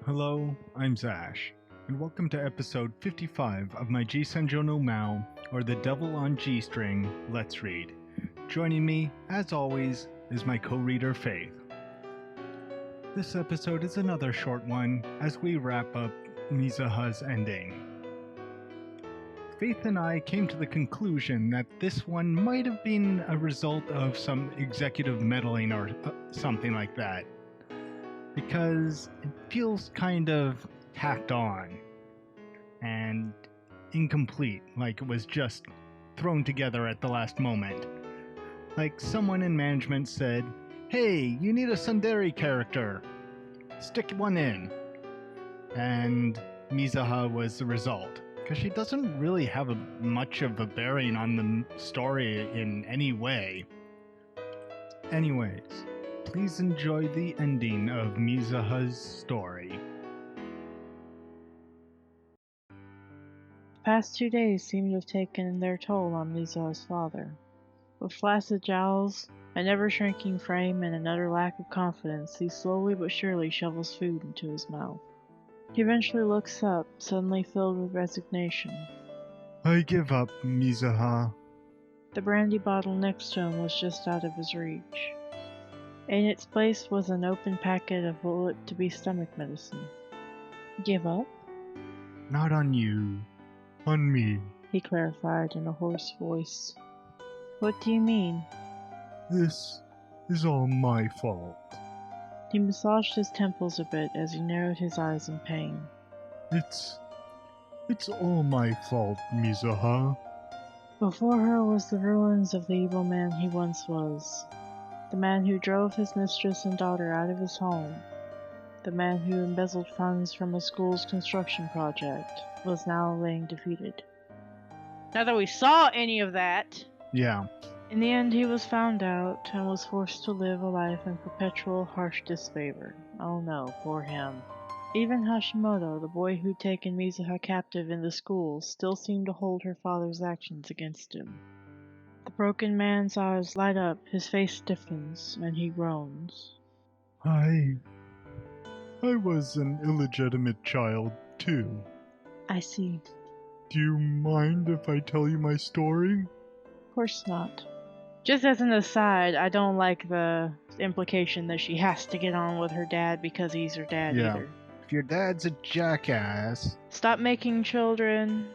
Hello, I'm Zash, and welcome to episode 55 of my Senjou no Maou, or The Devil on G-String, Let's Read. Joining me, as always, is my co-reader Faith. This episode is another short one as we wrap up Mizuha's ending. Faith and I came to the conclusion that this one might have been a result of some executive meddling or something like that, because it feels kind of tacked on and incomplete, like it was just thrown together at the last moment. Like someone in management said, "Hey, you need a tsundere character. Stick one in." And Mizuha was the result, because she doesn't really have much of a bearing on the story in any way. Anyways, please enjoy the ending of Mizuha's story. The past 2 days seemed to have taken their toll on Mizuha's father. With flaccid jowls, a never-shrinking frame, and an utter lack of confidence, he slowly but surely shovels food into his mouth. He eventually looks up, suddenly filled with resignation. I give up, Mizuha. The brandy bottle next to him was just out of his reach. In its place was an open packet of what looked to be stomach medicine. Give up? Not on you. On me. He clarified in a hoarse voice. What do you mean? This is all my fault. He massaged his temples a bit as he narrowed his eyes in pain. It's all my fault, Mizuha. Before her was the ruins of the evil man he once was. The man who drove his mistress and daughter out of his home. The man who embezzled funds from a school's construction project was now laying defeated. Not that we saw any of that. Yeah. In the end, he was found out and was forced to live a life in perpetual harsh disfavor. Oh no, poor him. Even Hashimoto, the boy who'd taken Mizuha captive in the school, still seemed to hold her father's actions against him. The broken man's eyes light up, his face stiffens, and he groans. I was an illegitimate child, too. I see. Do you mind if I tell you my story? Of course not. Just as an aside, I don't like the implication that she has to get on with her dad because he's her dad either. If your dad's a jackass... Stop making children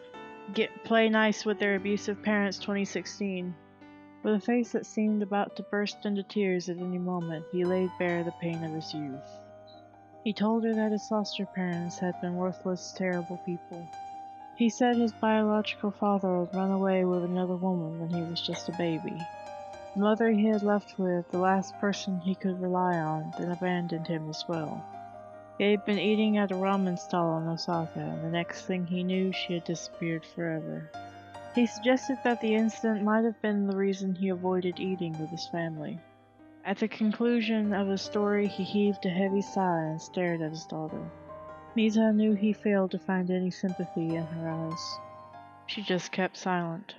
play nice with their abusive parents 2016. With a face that seemed about to burst into tears at any moment, he laid bare the pain of his youth. He told her that his foster parents had been worthless, terrible people. He said his biological father had run away with another woman when he was just a baby. The mother he had left with, the last person he could rely on, then abandoned him as well. He had been eating at a ramen stall in Osaka, and the next thing he knew, she had disappeared forever. He suggested that the incident might have been the reason he avoided eating with his family. At the conclusion of his story, he heaved a heavy sigh and stared at his daughter. Mizuha knew he failed to find any sympathy in her eyes. She just kept silent.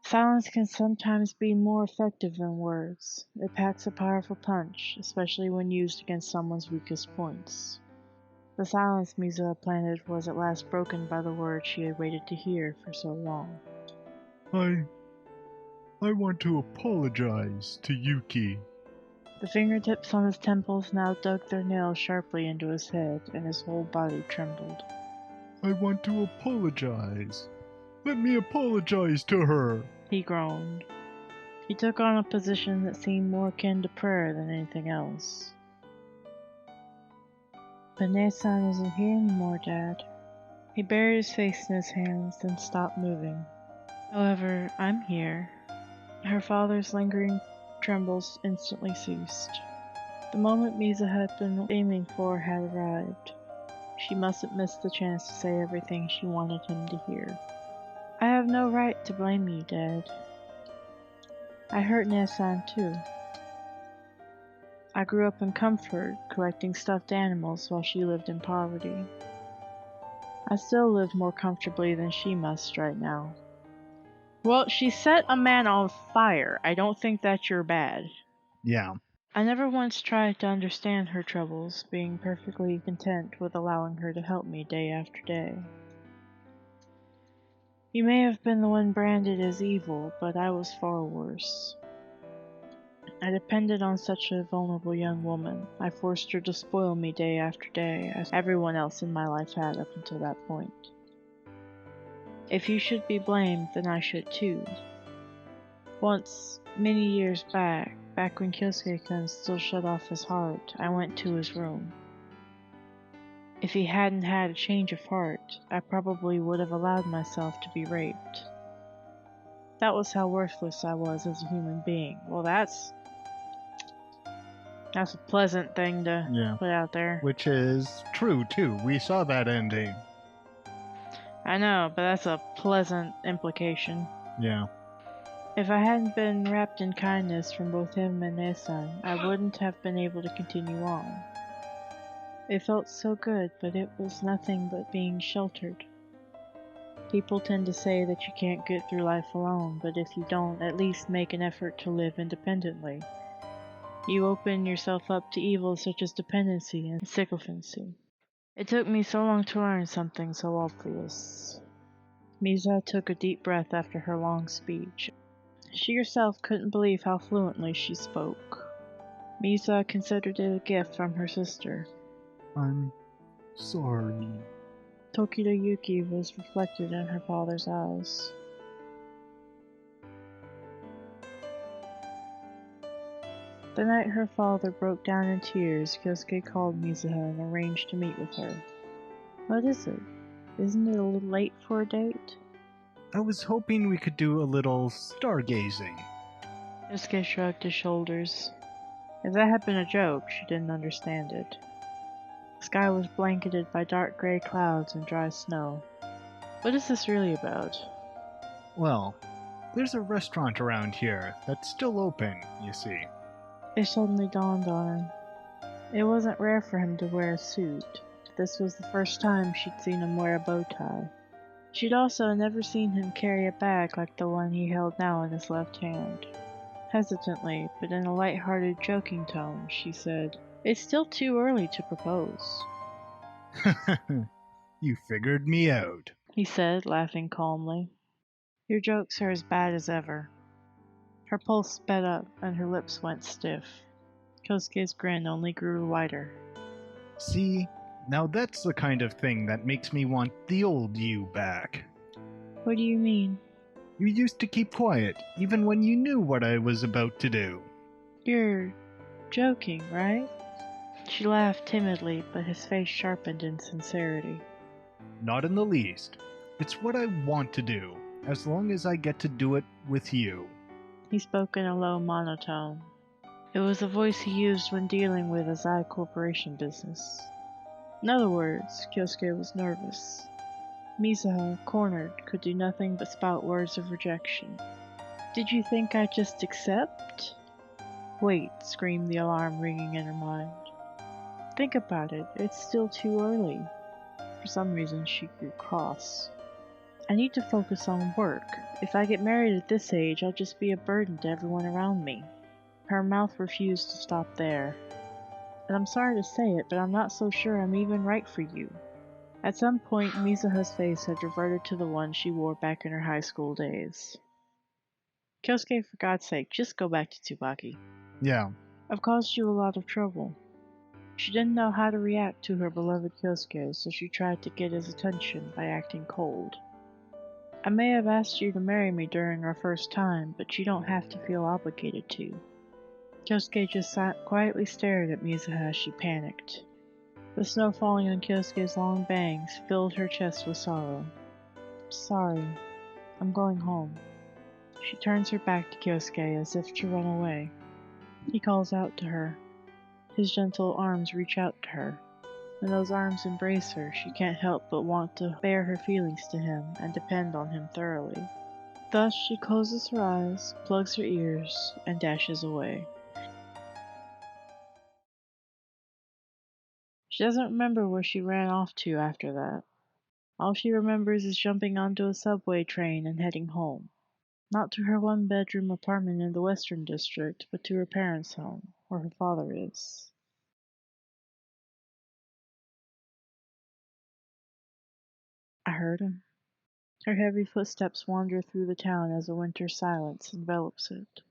Silence can sometimes be more effective than words. It packs a powerful punch, especially when used against someone's weakest points. The silence Mizuha planted was at last broken by the words she had waited to hear for so long. I want to apologize to Yuki. The fingertips on his temples now dug their nails sharply into his head, and his whole body trembled. I want to apologize. Let me apologize to her. He groaned. He took on a position that seemed more akin to prayer than anything else. But Ne-san isn't here anymore, Dad. He buried his face in his hands, then stopped moving. However, I'm here. Her father's lingering trembles instantly ceased. The moment Mizuha had been aiming for had arrived. She mustn't miss the chance to say everything she wanted him to hear. I have no right to blame you, Dad. I hurt Ne-san too. I grew up in comfort, collecting stuffed animals while she lived in poverty. I still live more comfortably than she must right now. Well, she set a man on fire. I don't think that's your bad. Yeah. I never once tried to understand her troubles, being perfectly content with allowing her to help me day after day. You may have been the one branded as evil, but I was far worse. I depended on such a vulnerable young woman. I forced her to spoil me day after day, as everyone else in my life had up until that point. If you should be blamed, then I should too. Once, many years back when Kyosuke-kun still shut off his heart, I went to his room. If he hadn't had a change of heart, I probably would have allowed myself to be raped. That was how worthless I was as a human being. Well, that's a pleasant thing to put out there. Which is true, too. We saw that ending. I know, but that's a pleasant implication. Yeah. If I hadn't been wrapped in kindness from both him and Esan, I wouldn't have been able to continue on. It felt so good, but it was nothing but being sheltered. People tend to say that you can't get through life alone, but if you don't at least make an effort to live independently, you open yourself up to evils such as dependency and sycophancy. It took me so long to learn something so obvious. Mizuha took a deep breath after her long speech. She herself couldn't believe how fluently she spoke. Mizuha considered it a gift from her sister. I'm sorry. Tokita Yuki was reflected in her father's eyes. The night her father broke down in tears, Kyosuke called Mizuha and arranged to meet with her. What is it? Isn't it a little late for a date? I was hoping we could do a little stargazing. Kyosuke shrugged his shoulders. If that had been a joke, she didn't understand it. The sky was blanketed by dark gray clouds and dry snow. What is this really about? Well, there's a restaurant around here that's still open, you see. It suddenly dawned on him. It wasn't rare for him to wear a suit. This was the first time she'd seen him wear a bow tie. She'd also never seen him carry a bag like the one he held now in his left hand. Hesitantly, but in a light-hearted, joking tone, she said, "It's still too early to propose," You figured me out. he said, laughing calmly. "Your jokes are as bad as ever." Her pulse sped up, and her lips went stiff. Kosuke's grin only grew wider. See, now that's the kind of thing that makes me want the old you back. What do you mean? You used to keep quiet, even when you knew what I was about to do. You're joking, right? She laughed timidly, but his face sharpened in sincerity. Not in the least. It's what I want to do, as long as I get to do it with you. He spoke in a low monotone. It was the voice he used when dealing with his Azai Corporation business. In other words, Kyosuke was nervous. Mizuha, cornered, could do nothing but spout words of rejection. "Did you think I'd just accept?" "Wait," screamed the alarm ringing in her mind. "Think about it, it's still too early." For some reason she grew cross. "I need to focus on work. If I get married at this age, I'll just be a burden to everyone around me." Her mouth refused to stop there. "And I'm sorry to say it, but I'm not so sure I'm even right for you." At some point, Mizuha's face had reverted to the one she wore back in her high school days. "Kyosuke, for God's sake, just go back to Tsubaki. Yeah. I've caused you a lot of trouble." She didn't know how to react to her beloved Kyosuke, so she tried to get his attention by acting cold. "I may have asked you to marry me during our first time, but you don't have to feel obligated to." Kyosuke just quietly stared at Mizuha as she panicked. The snow falling on Kyosuke's long bangs filled her chest with sorrow. "Sorry, I'm going home." She turns her back to Kyosuke as if to run away. He calls out to her. His gentle arms reach out to her. When those arms embrace her, she can't help but want to bare her feelings to him and depend on him thoroughly. Thus she closes her eyes, plugs her ears, and dashes away. She doesn't remember where she ran off to after that. All she remembers is jumping onto a subway train and heading home. Not to her one-bedroom apartment in the Western District, but to her parents' home, where her father is. I heard him. Her heavy footsteps wander through the town as a winter silence envelops it.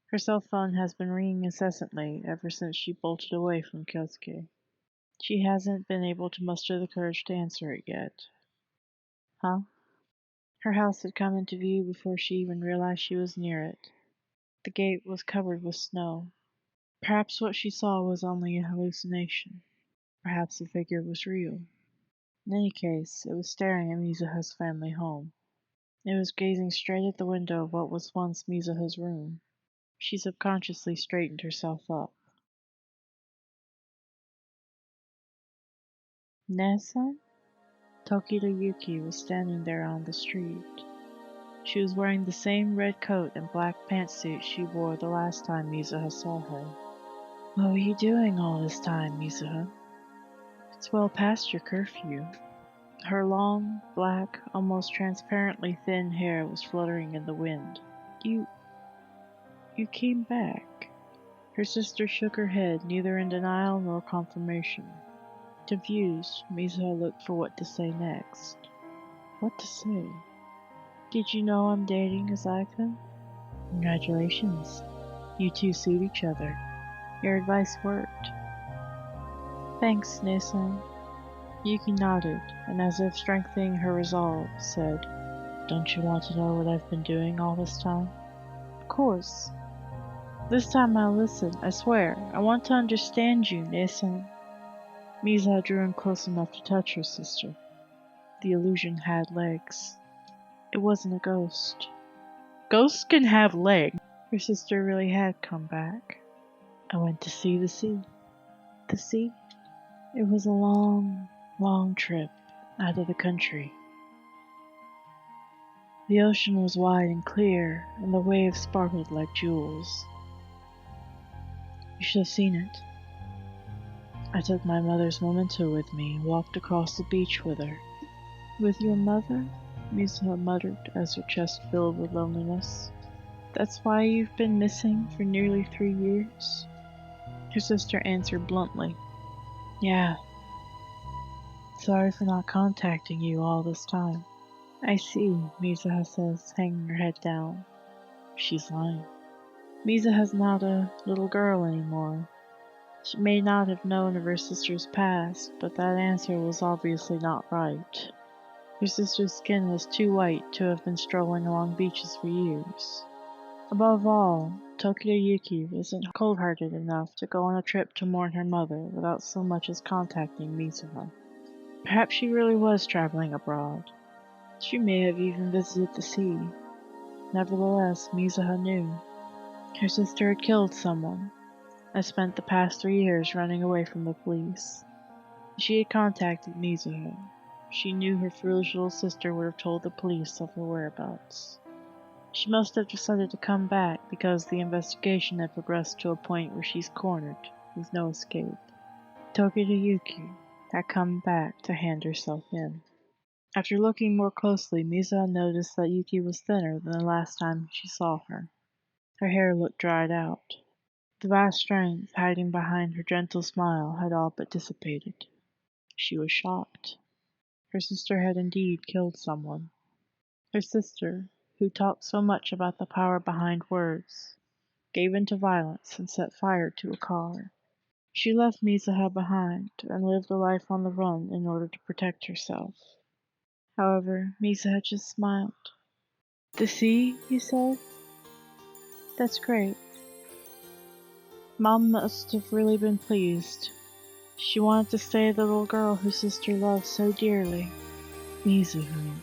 Her cell phone has been ringing incessantly ever since she bolted away from Kyosuke. She hasn't been able to muster the courage to answer it yet. Huh? Her house had come into view before she even realized she was near it. The gate was covered with snow. Perhaps what she saw was only a hallucination. Perhaps the figure was real. In any case, it was staring at Mizuha's family home. It was gazing straight at the window of what was once Mizuha's room. She subconsciously straightened herself up. Nessa? Tokita Yuki was standing there on the street. She was wearing the same red coat and black pantsuit she wore the last time Mizuha saw her. What were you doing all this time, Mizuha? It's well past your curfew. Her long, black, almost transparently thin hair was fluttering in the wind. You came back. Her sister shook her head, neither in denial nor confirmation. Confused, Mizuha looked for what to say next. What to say? Did you know I'm dating Azaka? Congratulations. You two suit each other. Your advice worked. Thanks, Nissan. Yuki nodded, and as if strengthening her resolve, said, Don't you want to know what I've been doing all this time? Of course. This time I'll listen, I swear. I want to understand you, Nissan. Mizuha drew in close enough to touch her sister. The illusion had legs. It wasn't a ghost. Ghosts can have legs. Her sister really had come back. I went to see the sea. The sea? It was a long, long trip out of the country. The ocean was wide and clear, and the waves sparkled like jewels. You should have seen it. I took my mother's memento with me and walked across the beach with her. With your mother? Mizuha muttered as her chest filled with loneliness. That's why you've been missing for nearly 3 years? Her sister answered bluntly. Yeah. Sorry for not contacting you all this time. I see, Mizuha says, hanging her head down. She's lying. Mizuha's not a little girl anymore. She may not have known of her sister's past, but that answer was obviously not right. Her sister's skin was too white to have been strolling along beaches for years. Above all, Tokita Yuki wasn't cold-hearted enough to go on a trip to mourn her mother without so much as contacting Mizuha. Perhaps she really was traveling abroad. She may have even visited the sea. Nevertheless, Mizuha knew. Her sister had killed someone. I spent the past 3 years running away from the police. She had contacted Mizuha. She knew her foolish little sister would have told the police of her whereabouts. She must have decided to come back because the investigation had progressed to a point where she's cornered, with no escape. Tokita Yuki had come back to hand herself in. After looking more closely, Mizuha noticed that Yuki was thinner than the last time she saw her. Her hair looked dried out. The vast strength hiding behind her gentle smile had all but dissipated. She was shocked. Her sister had indeed killed someone. Her sister, who talked so much about the power behind words, gave in to violence and set fire to a car. She left Mizuha behind and lived a life on the run in order to protect herself. However, Mizuha just smiled. The sea, you said? That's great. Mom must have really been pleased. She wanted to stay the little girl her sister loved so dearly. Mizuha.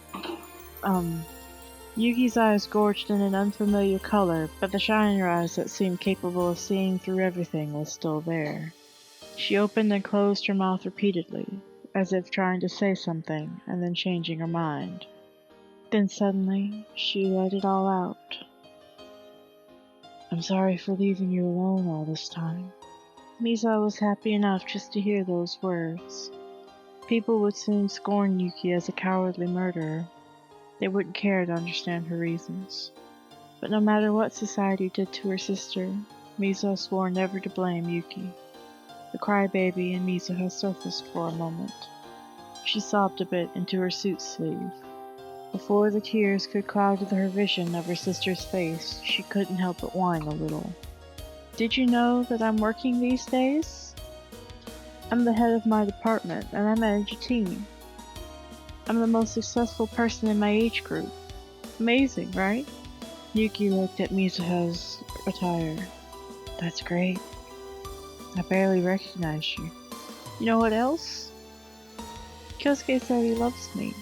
Yuki's eyes gorged in an unfamiliar color, but the shine in her eyes that seemed capable of seeing through everything was still there. She opened and closed her mouth repeatedly, as if trying to say something and then changing her mind. Then suddenly, she let it all out. I'm sorry for leaving you alone all this time. Mizuha was happy enough just to hear those words. People would soon scorn Yuki as a cowardly murderer. They wouldn't care to understand her reasons. But no matter what society did to her sister, Mizuha swore never to blame Yuki. The crybaby in Mizuha surfaced for a moment. She sobbed a bit into her suit sleeve. Before the tears could cloud her vision of her sister's face, she couldn't help but whine a little. Did you know that I'm working these days? I'm the head of my department, and I manage a team. I'm the most successful person in my age group. Amazing, right? Yuki looked at Mizuha's attire. That's great. I barely recognize you. You know what else? Kyosuke said he loves me.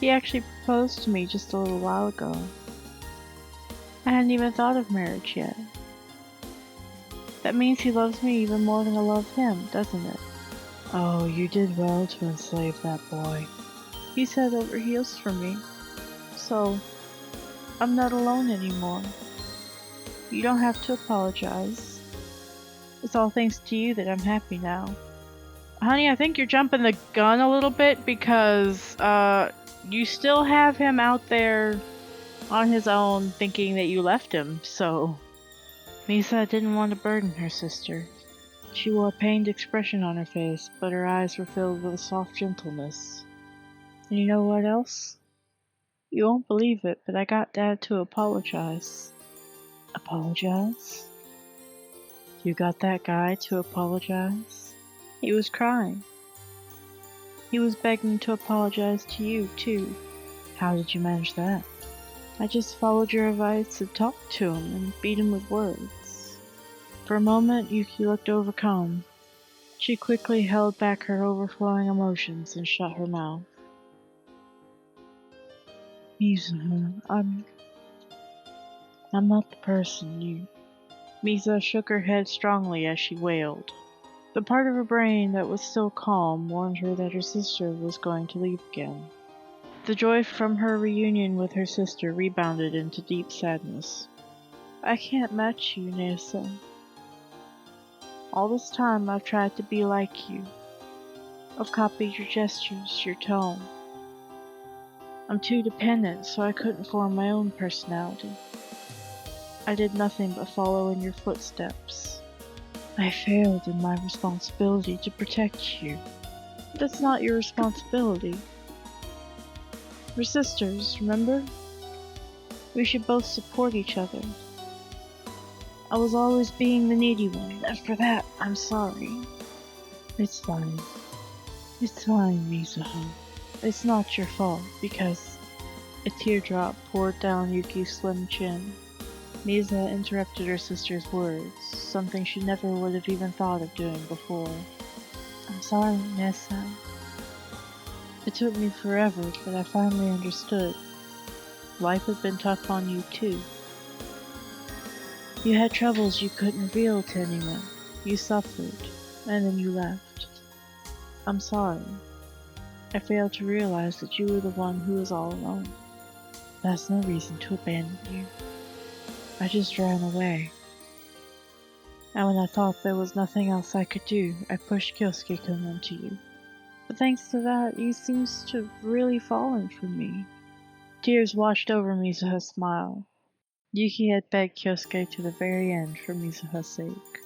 He actually proposed to me just a little while ago. I hadn't even thought of marriage yet. That means he loves me even more than I love him, doesn't it? Oh, you did well to enslave that boy. He's head over heels for me. So, I'm not alone anymore. You don't have to apologize. It's all thanks to you that I'm happy now. Honey, I think you're jumping the gun a little bit because, you still have him out there on his own thinking that you left him, so... Misa didn't want to burden her sister. She wore a pained expression on her face, but her eyes were filled with a soft gentleness. And you know what else? You won't believe it, but I got Dad to apologize. Apologize? You got that guy to apologize? He was crying. He was begging to apologize to you, too. How did you manage that? I just followed your advice and talked to him and beat him with words. For a moment, Yuki looked overcome. She quickly held back her overflowing emotions and shut her mouth. Mizuha, I'm not the person you... Mizuha shook her head strongly as she wailed. The part of her brain that was still calm warned her that her sister was going to leave again. The joy from her reunion with her sister rebounded into deep sadness. I can't match you, Nessa. All this time I've tried to be like you. I've copied your gestures, your tone. I'm too dependent, so I couldn't form my own personality. I did nothing but follow in your footsteps. I failed in my responsibility to protect you. That's not your responsibility. We're sisters, remember? We should both support each other. I was always being the needy one, and for that, I'm sorry. It's fine. It's fine, Mizuha. It's not your fault, because... A teardrop poured down Yuki's slim chin. Mizuha interrupted her sister's words, something she never would have even thought of doing before. I'm sorry, Nessa. It took me forever, but I finally understood. Life had been tough on you too. You had troubles you couldn't reveal to anyone. You suffered, and then you left. I'm sorry. I failed to realize that you were the one who was all alone. That's no reason to abandon you. I just ran away. And when I thought there was nothing else I could do, I pushed Kyosuke-kun onto you. But thanks to that, he seems to have really fallen for me. Tears washed over Mizuha's smile. Yuki had begged Kyosuke to the very end for Mizuha's sake.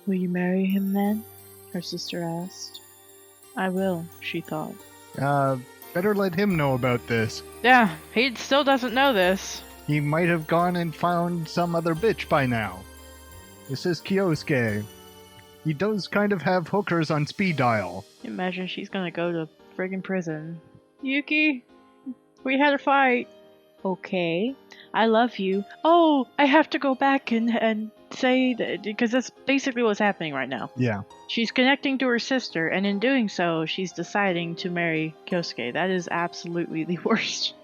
Will you marry him then? Her sister asked. I will, she thought. Better let him know about this. Yeah, he still doesn't know this. He might have gone and found some other bitch by now. This is Kyosuke. He does kind of have hookers on speed dial. Imagine she's gonna go to friggin' prison. Yuki, we had a fight. Okay, I love you. Oh, I have to go back and say that, because that's basically what's happening right now. Yeah. She's connecting to her sister, and in doing so, she's deciding to marry Kyosuke. That is absolutely the worst.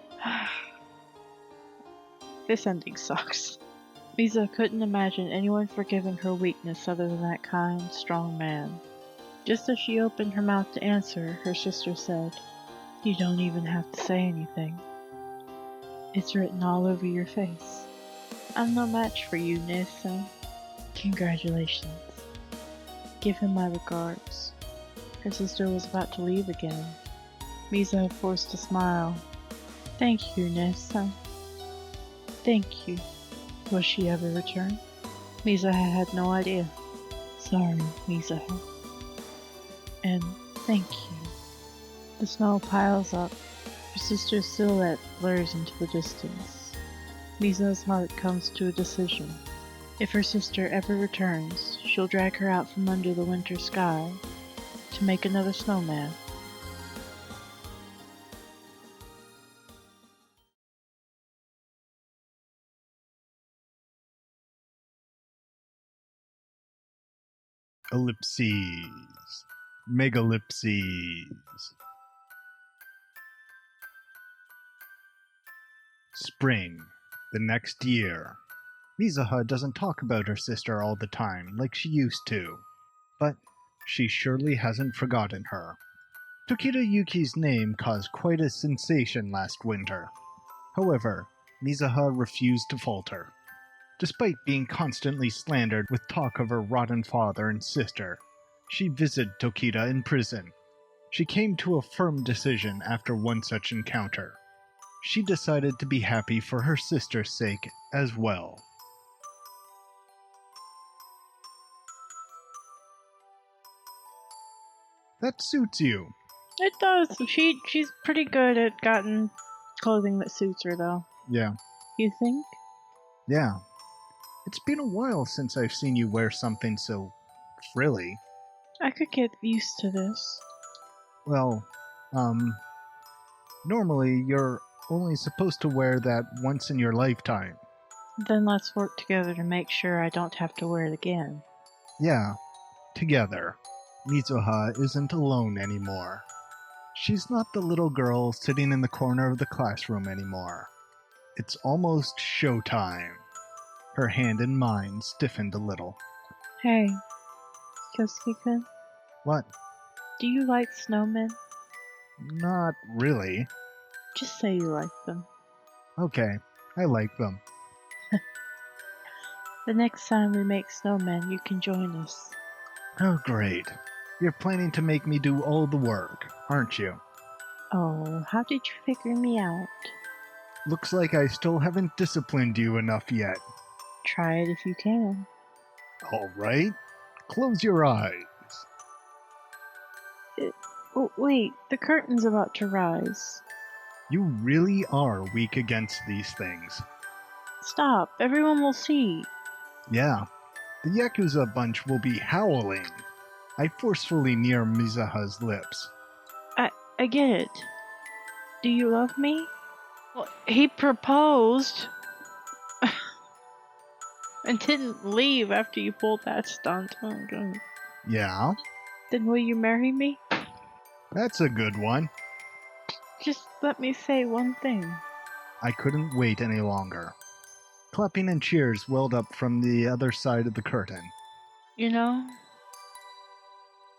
This ending sucks. Mizuha couldn't imagine anyone forgiving her weakness other than that kind, strong man. Just as she opened her mouth to answer, her sister said, You don't even have to say anything. It's written all over your face. I'm no match for you, Nessa. Congratulations. Give him my regards. Her sister was about to leave again. Mizuha forced a smile. Thank you, Nessa. Thank you. Will she ever return? Mizuha had no idea. Sorry, Mizuha. And thank you. The snow piles up. Her sister's silhouette blurs into the distance. Mizuha's heart comes to a decision. If her sister ever returns, she'll drag her out from under the winter sky to make another snowman. Ellipses. Megalipses. Spring. The next year. Mizuha doesn't talk about her sister all the time like she used to, but she surely hasn't forgotten her. Tokita Yuki's name caused quite a sensation last winter. However, Mizuha refused to falter. Despite being constantly slandered with talk of her rotten father and sister, she visited Tokita in prison. She came to a firm decision after one such encounter. She decided to be happy for her sister's sake as well. That suits you. It does. She's pretty good at gotten clothing that suits her, though. Yeah. You think? Yeah. It's been a while since I've seen you wear something so frilly. I could get used to this. Well, normally you're only supposed to wear that once in your lifetime. Then let's work together to make sure I don't have to wear it again. Yeah, together. Mizuha isn't alone anymore. She's not the little girl sitting in the corner of the classroom anymore. It's almost showtime. Her hand in mine stiffened a little. Hey, Kosuke-kun, What? do you like snowmen? Not really. Just say you like them. Okay, I like them. The next time we make snowmen, you can join us. Oh, great. You're planning to make me do all the work, aren't you? Oh, how did you figure me out? Looks like I still haven't disciplined you enough yet. Try it if you can. All right. Close your eyes. Oh, wait, the curtain's about to rise. You really are weak against these things. Stop, everyone will see. Yeah, the Yakuza bunch will be howling. I forcefully near Mizuha's lips. I get it. Do you love me? Well, he proposed and didn't leave after you pulled that stunt. Oh, God. Yeah, Then will you marry me? that's a good one. Just let me say one thing. I couldn't wait any longer. Clapping and cheers welled up from the other side of the curtain. You know,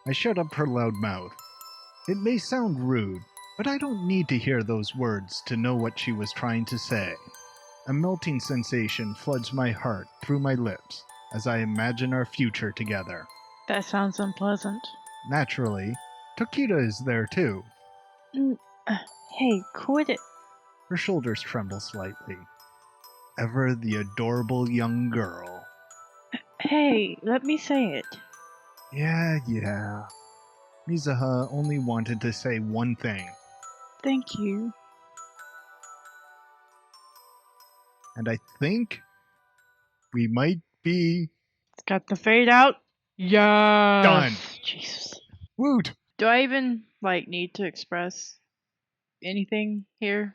I shut up her loud mouth. It may sound rude, but I don't need to hear those words to know what she was trying to say. A melting sensation floods my heart through my lips as I imagine our future together. that sounds unpleasant. Naturally, Tokita is there too. Hey, quit it. Her shoulders tremble slightly. Ever the adorable young girl. Hey, let me say it. Yeah. Mizuha only wanted to say one thing, Thank you. and I think we might be Got the fade out? Yes. done. Jesus. Woot! Do I even, need to express anything here?